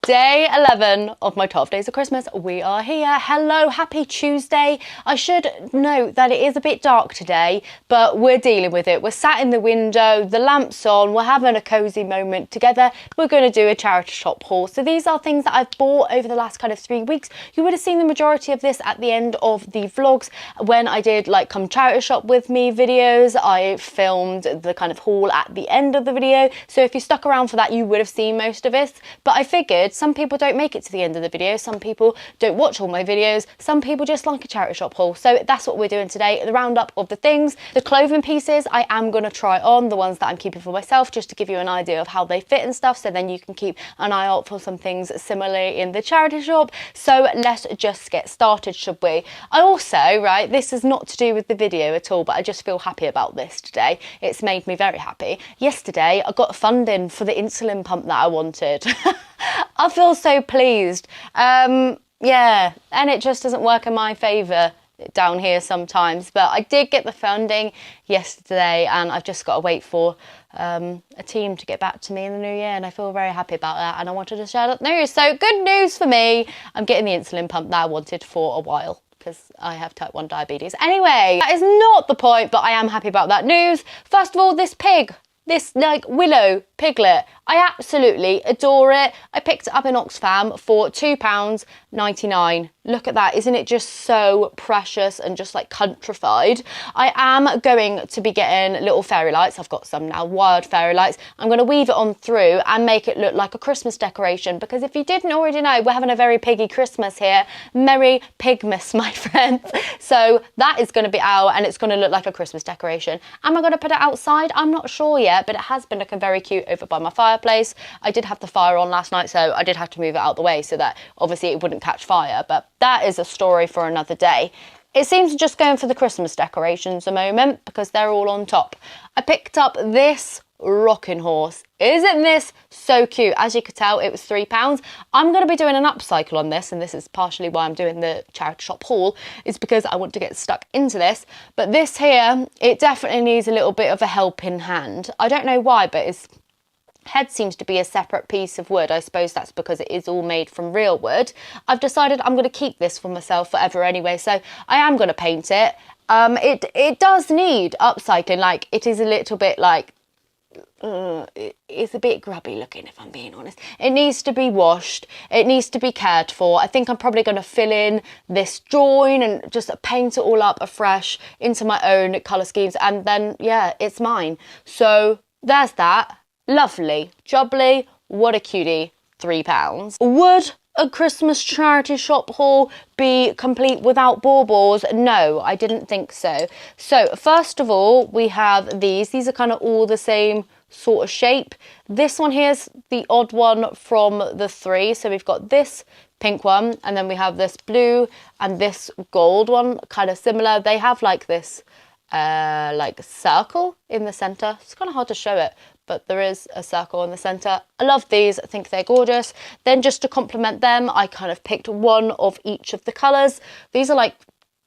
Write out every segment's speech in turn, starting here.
Day 11 of my 12 days of Christmas. We are here. Hello, happy Tuesday. I should note that it is a bit dark today, but we're dealing with it. We're sat in the window, the lamp's on, we're having a cozy moment together. We're going to do a charity shop haul. So these are things that I've bought over the last kind of 3 weeks. You would have seen the majority of this at the end of the vlogs when I did like come charity shop with me videos. I filmed the kind of haul at the end of the video. So if you stuck around for that, you would have seen most of this. But I figured some people don't make it to the end of the video, some people don't watch all my videos, some people just like a charity shop haul. So that's what we're doing today, the roundup of the things. The clothing pieces I am going to try on, the ones that I'm keeping for myself, just to give you an idea of how they fit and stuff, so then you can keep an eye out for some things similarly in the charity shop. So let's just get started, should we? I also, right, this is not to do with the video at all, but I just feel happy about this today. It's made me very happy. Yesterday I got funding for the insulin pump that I wanted. I feel so pleased. Yeah, and it just doesn't work in my favour down here sometimes, but I did get the funding yesterday and I've just got to wait for a team to get back to me in the new year, and I feel very happy about that, and I wanted to share that news. So good news for me, I'm getting the insulin pump that I wanted for a while, because I have type 1 diabetes. Anyway, that is not the point, but I am happy about that news. First of all, this pig, this like willow piglet, I absolutely adore it. I picked it up in Oxfam for £2.99. Look at that, isn't it just so precious and just like countrified? I am going to be getting little fairy lights. I've got some now, wild fairy lights. I'm going to weave it on through and make it look like a Christmas decoration, because if you didn't already know, we're having a very piggy Christmas here. Merry Pigmas, my friends. So that is going to be out and it's going to look like a Christmas decoration. Am I going to put it outside? I'm not sure yet, but it has been looking very cute over by my fireplace. I did have the fire on last night, so I did have to move it out the way so that obviously it wouldn't catch fire, but that is a story for another day. It seems to just going for the Christmas decorations a moment because they're all on top. I picked up this rocking horse. Isn't this so cute? As you could tell, it was £3. I'm going to be doing an upcycle on this, and this is partially why I'm doing the charity shop haul, is because I want to get stuck into this. But this here, it definitely needs a little bit of a helping hand. I don't know why, but its head seems to be a separate piece of wood. I suppose that's because it is all made from real wood. I've decided I'm going to keep this for myself forever anyway, so I am going to paint it. It does need upcycling. Like, it is a little bit like, it's a bit grubby looking, if I'm being honest. It needs to be washed, it needs to be cared for. I think I'm probably going to fill in this join and just paint it all up afresh into my own colour schemes, and then yeah, it's mine. So there's that. Lovely, jubbly, what a cutie, £3. Would a Christmas charity shop haul be complete without baubles? No, I didn't think so. So first of all, we have these are kind of all the same sort of shape. This one here's the odd one from the three. So we've got this pink one, and then we have this blue and this gold one, kind of similar. They have like this like circle in the center. It's kind of hard to show it, but there is a circle in the center. I love these, I think they're gorgeous. Then just to complement them, I kind of picked one of each of the colors. These are like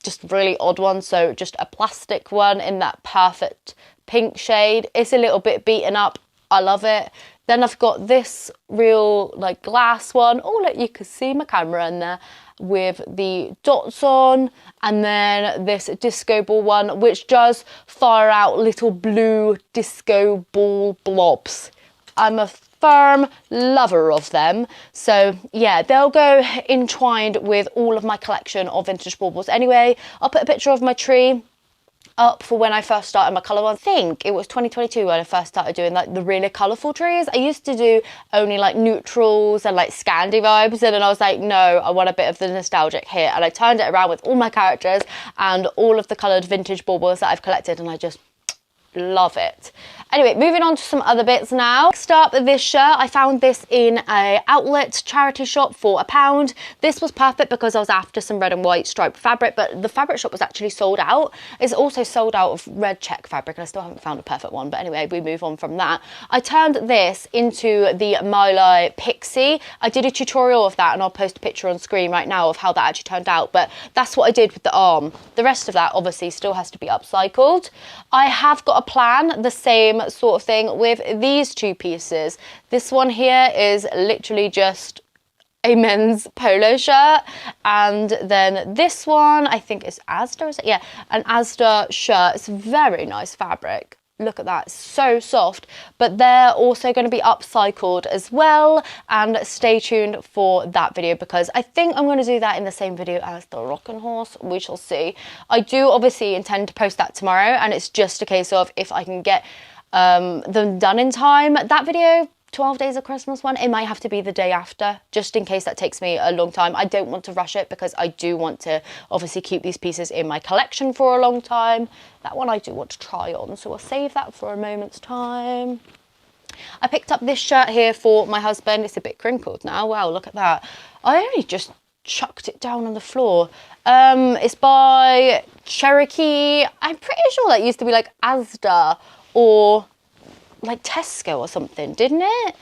just really odd ones, so just a plastic one in that perfect pink shade. It's a little bit beaten up, I love it. Then I've got this real like glass one. Oh look, you can see my camera in there with the dots on, and then this disco ball one which does fire out little blue disco ball blobs. I'm a firm lover of them, so yeah, they'll go entwined with all of my collection of vintage baubles. Anyway, I'll put a picture of my tree up for when I first started my colour one. I think it was 2022 when I first started doing like the really colourful trees. I used to do only like neutrals and like Scandi vibes, and then I was like, no, I want a bit of the nostalgic here, and I turned it around with all my characters and all of the coloured vintage baubles that I've collected, and I just love it. Anyway, moving on to some other bits now. Next up, this shirt. I found this in a outlet charity shop for £1. This was perfect because I was after some red and white striped fabric, but the fabric shop was actually sold out. It's also sold out of red check fabric, and I still haven't found a perfect one, but anyway, we move on from that. I turned this into the Milo Pixie. I did a tutorial of that, and I'll post a picture on screen right now of how that actually turned out, but that's what I did with the arm. The rest of that obviously still has to be upcycled. I have got a plan, the same sort of thing with these two pieces. This one here is literally just a men's polo shirt, and then this one I think is Asda, is it? Yeah, an Asda shirt. It's very nice fabric. Look at that, so soft. But they're also going to be upcycled as well, and stay tuned for that video because I think I'm going to do that in the same video as the rocking horse. We shall see. I do obviously intend to post that tomorrow, and it's just a case of if I can get them done in time. That video, 12 days of Christmas one, it might have to be the day after, just in case that takes me a long time. I don't want to rush it because I do want to obviously keep these pieces in my collection for a long time. That one I do want to try on, so I'll save that for a moment's time. I picked up this shirt here for my husband. It's a bit crinkled now. Wow, look at that. I only just chucked it down on the floor. It's by Cherokee. I'm pretty sure that used to be like Asda or like Tesco or something, didn't it?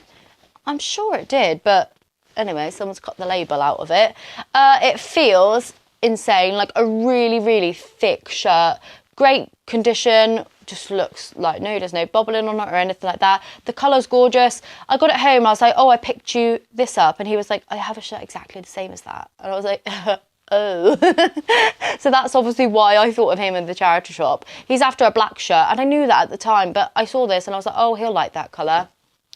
I'm sure it did, but anyway, someone's cut the label out of it. It feels insane, like a really, really thick shirt. Great condition, just looks like new. There's no bobbling on it or anything like that. The colour's gorgeous. I got it home, I was like, oh, I picked you this up. And he was like, I have a shirt exactly the same as that. And I was like, oh. So that's obviously why I thought of him in the charity shop. He's after a black shirt, and I knew that at the time, but I saw this and I was like, oh, he'll like that colour.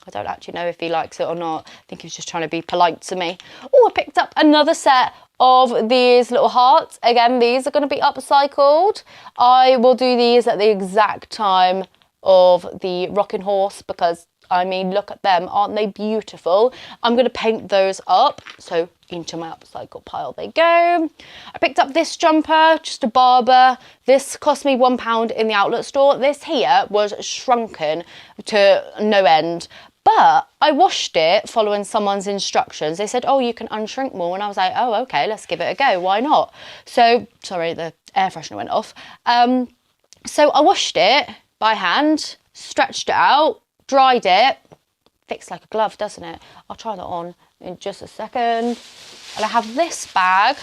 I don't actually know if he likes it or not. I think he was just trying to be polite to me. Oh, I picked up another set of these little hearts. Again, these are going to be upcycled. I will do these at the exact time of the rocking horse because, I mean, look at them. Aren't they beautiful? I'm going to paint those up. So into my upcycle pile they go. I picked up this jumper, just a barber. This cost me £1 in the outlet store. This here was shrunken to no end. But I washed it following someone's instructions. They said, oh, you can unshrink more. And I was like, oh, okay, let's give it a go. Why not? So, sorry, the air freshener went off. So I washed it by hand, stretched it out, dried it. Fits like a glove, doesn't it? I'll try that on in just a second. And I have this bag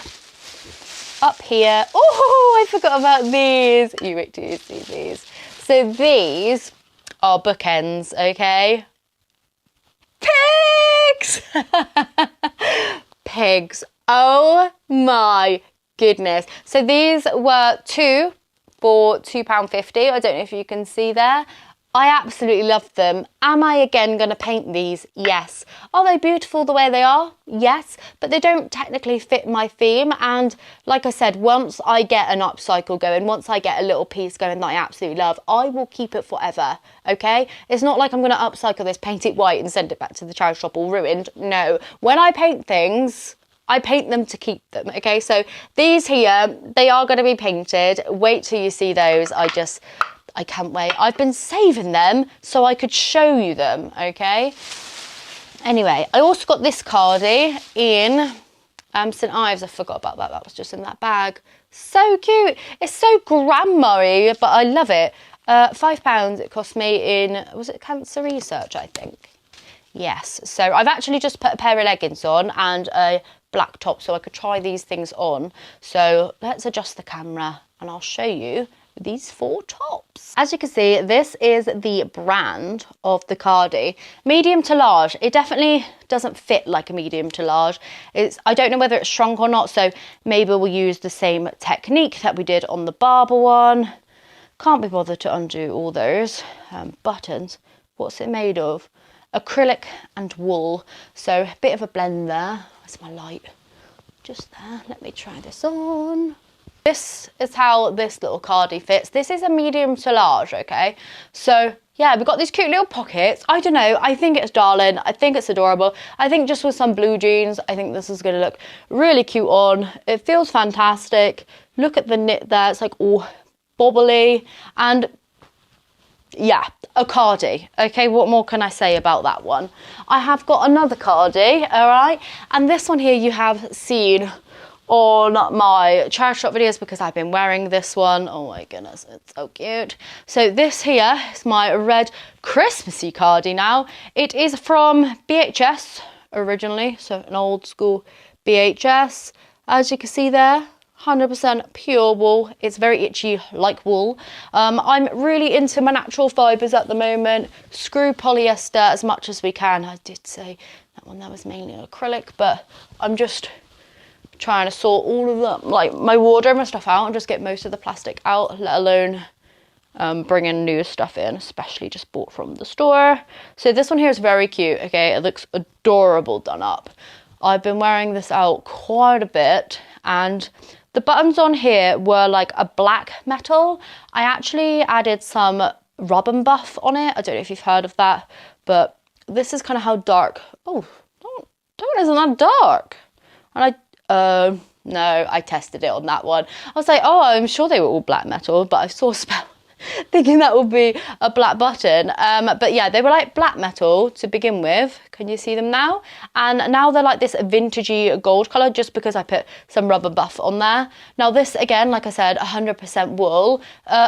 up here. Oh, I forgot about these. You wait till you see these. So these are Bookends, okay? Pigs! Pigs. Oh my goodness. So these were two for £2.50. I don't know if you can see there. I absolutely love them. Am I again going to paint these? Yes. Are they beautiful the way they are? Yes. But they don't technically fit my theme. And like I said, once I get an upcycle going, once I get a little piece going that I absolutely love, I will keep it forever. Okay? It's not like I'm going to upcycle this, paint it white and send it back to the charity shop all ruined. No. When I paint things, I paint them to keep them. Okay? So these here, they are going to be painted. Wait till you see those. I can't wait. I've been saving them so I could show you them, okay? Anyway, I also got this cardie in St Ives. I forgot about that. That was just in that bag. So cute. It's so grandma-y, but I love it. £5 it cost me in, was it Cancer Research, I think? Yes. So I've actually just put a pair of leggings on and a black top so I could try these things on. So let's adjust the camera and I'll show you these four tops. As you can see, this is the brand of the cardie. Medium to large. It definitely doesn't fit like a medium to large. I don't know whether it's shrunk or not, so maybe we'll use the same technique that we did on the barber one. Can't be bothered to undo all those buttons. What's it made of? Acrylic and wool. So a bit of a blend there. Where's my light? Just there. Let me try this on. This is how this little cardie fits. This is a medium to large, okay? So, yeah, we've got these cute little pockets. I don't know. I think it's darling. I think it's adorable. I think just with some blue jeans, I think this is going to look really cute on. It feels fantastic. Look at the knit there. It's like all bobbly. And, yeah, a cardie. Okay, what more can I say about that one? I have got another cardie, all right? And this one here you have seen on my charity shop videos because I've been wearing this one. Oh my goodness, it's so cute. So this here is my red Christmassy cardie now. It is from BHS originally, so an old school BHS. As you can see there, 100% pure wool. It's very itchy like wool. I'm really into my natural fibres at the moment. Screw polyester as much as we can. I did say That one there was mainly acrylic, but I'm just trying to sort all of them, like my wardrobe and stuff out, and just get most of the plastic out, let alone bringing new stuff in, especially just bought from the store. So this one here is very cute. Okay, it looks adorable done up. I've been wearing this out quite a bit, and the buttons on here were like a black metal. I actually added some rub and buff on it. I don't know if you've heard of that, but this is kind of how dark. Oh, don't isn't that dark? And no, I tested it on that one. I was like, oh, I'm sure they were all black metal, but I saw a spell thinking that would be a black button. But yeah, they were like black metal to begin with. Can you see them now? And now they're like this vintagey gold colour, just because I put some rubber buff on there. Now this, again, like I said, 100% wool.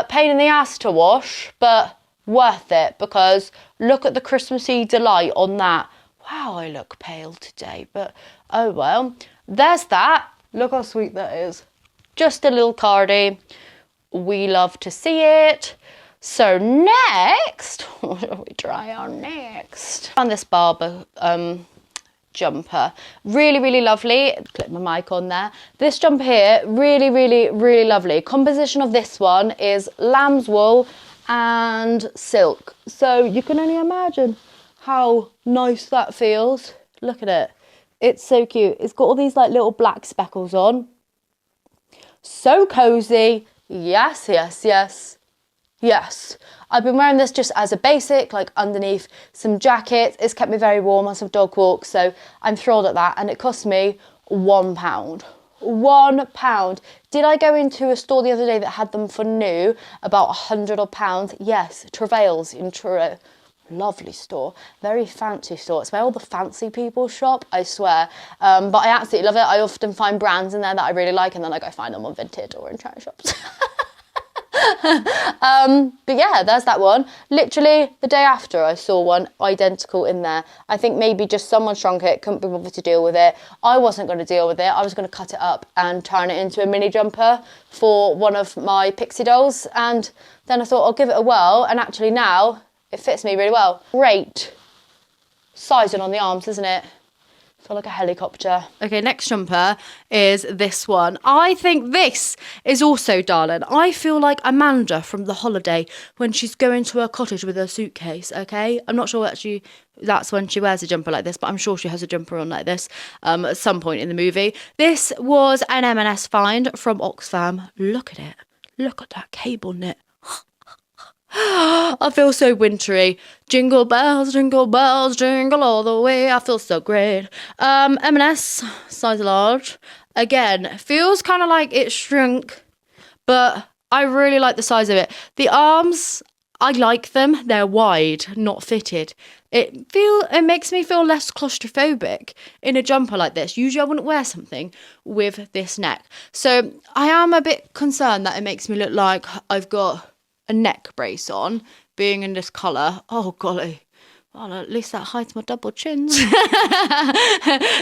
Pain in the ass to wash, but worth it, because look at the Christmassy delight on that. Wow, I look pale today, but oh well. There's that. Look how sweet that is. Just a little cardie. We love to see it. So next, what shall we try on next? On this barber jumper. Really, really lovely. Clip my mic on there. This jumper here, really, really, really lovely. Composition of this one is lamb's wool and silk. So you can only imagine how nice that feels. Look at it. It's so cute. It's got all these like little black speckles on. So cozy. Yes, yes, yes, yes. I've been wearing this just as a basic, like underneath some jackets. It's kept me very warm on some dog walks, so I'm thrilled at that. And it cost me £1. £1. Did I go into a store the other day that had them for new, about £100 odd? Yes, Travails in Truro. Lovely store, very fancy store. It's where all the fancy people shop, I swear. But I absolutely love it. I often find brands in there that I really like, and then I go find them on Vinted or in charity shops. But yeah, there's that one. Literally the day after, I saw one identical in there. I think maybe just someone shrunk it, couldn't be bothered to deal with it. I wasn't going to deal with it. I was going to cut it up and turn it into a mini jumper for one of my pixie dolls. And then I thought I'll give it a whirl, and actually now it fits me really well. Great sizing on the arms, isn't it? Feel like a helicopter. Okay, next jumper is this one. I think this is also darling. I feel like Amanda from The Holiday when she's going to her cottage with her suitcase, okay? I'm not sure actually that's when she wears a jumper like this, but I'm sure she has a jumper on like this at some point in the movie. This was an M&S find from Oxfam. Look at it. Look at that cable knit. I feel so wintry. Jingle bells, jingle all the way. I feel so great. M&S, size large. Again, feels kind of like it shrunk, but I really like the size of it. The arms, I like them. They're wide, not fitted. It makes me feel less claustrophobic in a jumper like this. Usually I wouldn't wear something with this neck. So I am a bit concerned that it makes me look like I've got a neck brace on, being in this colour. Oh golly, well at least that hides my double chins.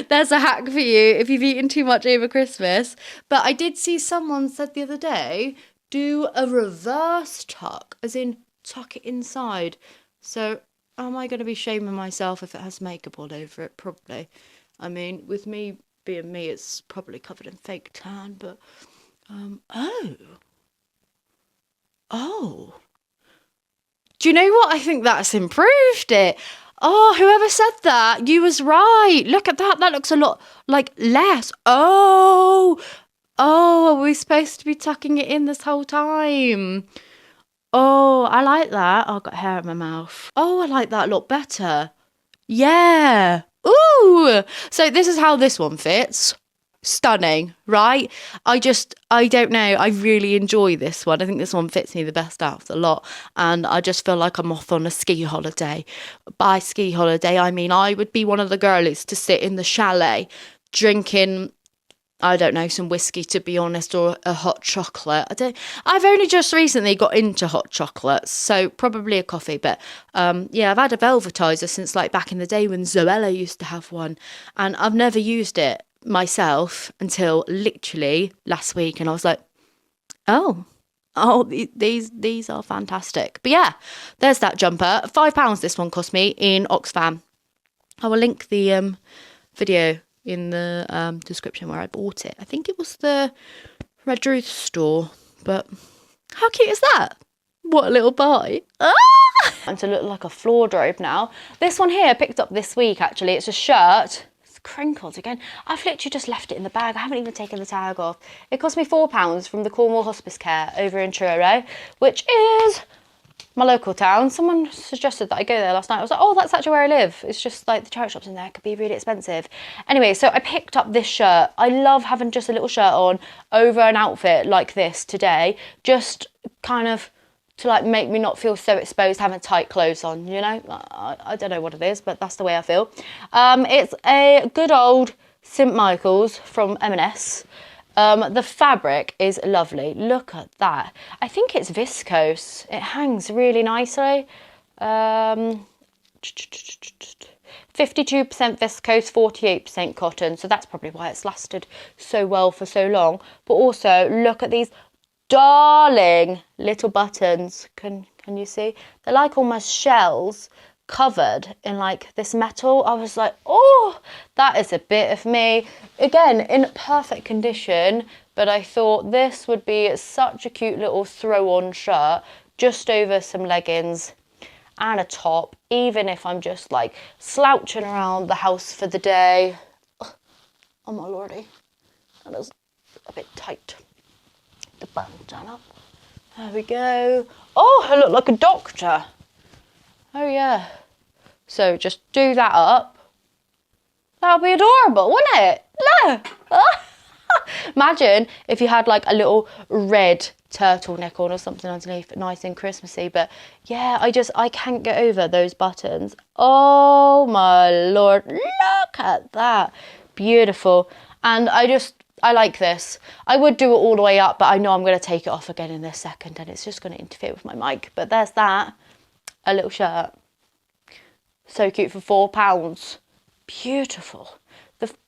There's a hack for you if you've eaten too much over Christmas. But I did see someone said the other day, do a reverse tuck, as in tuck it inside. So am I going to be shaming myself if it has makeup all over it? Probably. I mean, with me being me, it's probably covered in fake tan, but Oh, do you know what? I think that's improved it. Oh, whoever said that, you was right. Look at that. That looks a lot like less. Oh, are we supposed to be tucking it in this whole time? Oh, I like that. Oh, I've got hair in my mouth. Oh, I like that a lot better. Yeah. Ooh. So this is how this one fits. Stunning, right? I don't know, I really enjoy this one. I think this one fits me the best out of the lot, and I just feel like I'm off on a ski holiday. By ski holiday, I mean I would be one of the girlies to sit in the chalet drinking, I don't know, some whiskey, to be honest, or a hot chocolate. I've only just recently got into hot chocolates, so probably a coffee, but yeah, I've had a velvetizer since like back in the day when Zoella used to have one, and I've never used it myself until literally last week, and I was like, oh, these are fantastic. But yeah, there's that jumper. £5 this one cost me in Oxfam. I will link the video in the description where I bought it. I think it was the Red Ruth store, but how cute is that? What a little buy. Ah! And to look like a wardrobe now. This one here I picked up this week actually. It's a shirt. It's crinkled again. I've literally just left it in the bag. I haven't even taken the tag off. It cost me £4 from the Cornwall Hospice Care over in Truro, which is my local town. Someone suggested that I go there last night. I was like, oh, that's actually where I live. It's just like the charity shops in there could be really expensive. Anyway, so I picked up this shirt. I love having just a little shirt on over an outfit like this today, just kind of to like make me not feel so exposed having tight clothes on, you know? I don't know what it is, but that's the way I feel. It's a good old St. Michael's from M&S. The fabric is lovely. Look at that. I think it's viscose. It hangs really nicely. 52% viscose, 48% cotton. So that's probably why it's lasted so well for so long. But also look at these darling little buttons. Can you see? They're like almost shells covered in like this metal. I was like, oh, that is a bit of me. Again, in perfect condition, but I thought this would be such a cute little throw-on shirt just over some leggings and a top, even if I'm just like slouching around the house for the day. Oh my lordy, that is a bit tight. The button done up. There we go. Oh, I look like a doctor. Oh yeah. So just do that up. That'll be adorable, wouldn't it? Look. Imagine if you had like a little red turtleneck on or something underneath, nice and Christmassy. But yeah, I can't get over those buttons. Oh my lord, look at that. Beautiful. And I like this. I would do it all the way up, but I know I'm going to take it off again in a second and it's just going to interfere with my mic. But there's that. A little shirt. So cute for £4. Beautiful.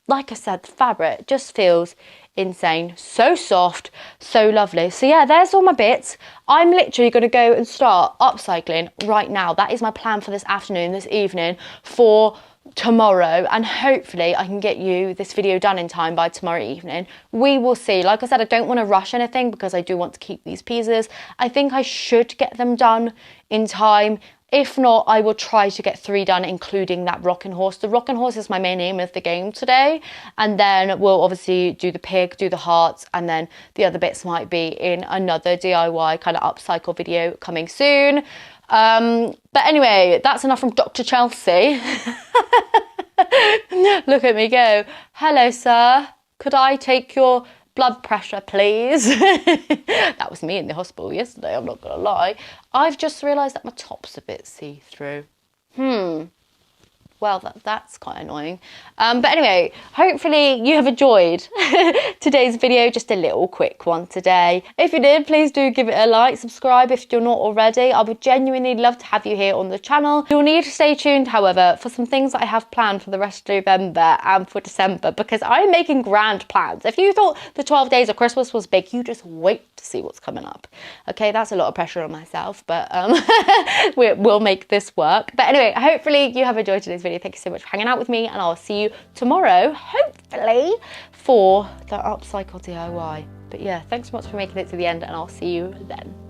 Like I said, the fabric just feels insane. So soft, so lovely. So yeah, there's all my bits. I'm literally going to go and start upcycling right now. That is my plan for this afternoon, this evening, for tomorrow, and hopefully I can get you this video done in time by tomorrow evening. We will see. Like I said, I don't want to rush anything because I do want to keep these pieces. I think I should get them done in time. If not, I will try to get 3 done, including that rocking horse. The rocking horse is my main aim of the game today. And then we'll obviously do the pig, do the hearts, and then the other bits might be in another DIY kind of upcycle video coming soon. But anyway, that's enough from Dr. Chelsey. Look at me go. Hello, sir. Could I take your blood pressure, please? That was me in the hospital yesterday, I'm not gonna lie. I've just realised that my top's a bit see-through. Well, that's quite annoying. But anyway, hopefully you have enjoyed today's video. Just a little quick one today. If you did, please do give it a like, subscribe if you're not already. I would genuinely love to have you here on the channel. You'll need to stay tuned, however, for some things that I have planned for the rest of November and for December, because I'm making grand plans. If you thought the 12 days of Christmas was big, you just wait to see what's coming up. Okay, that's a lot of pressure on myself, but we'll make this work. But anyway, hopefully you have enjoyed today's video. Thank you so much for hanging out with me, and I'll see you tomorrow, hopefully, for the upcycle DIY. But yeah, thanks so much for making it to the end, and I'll see you then.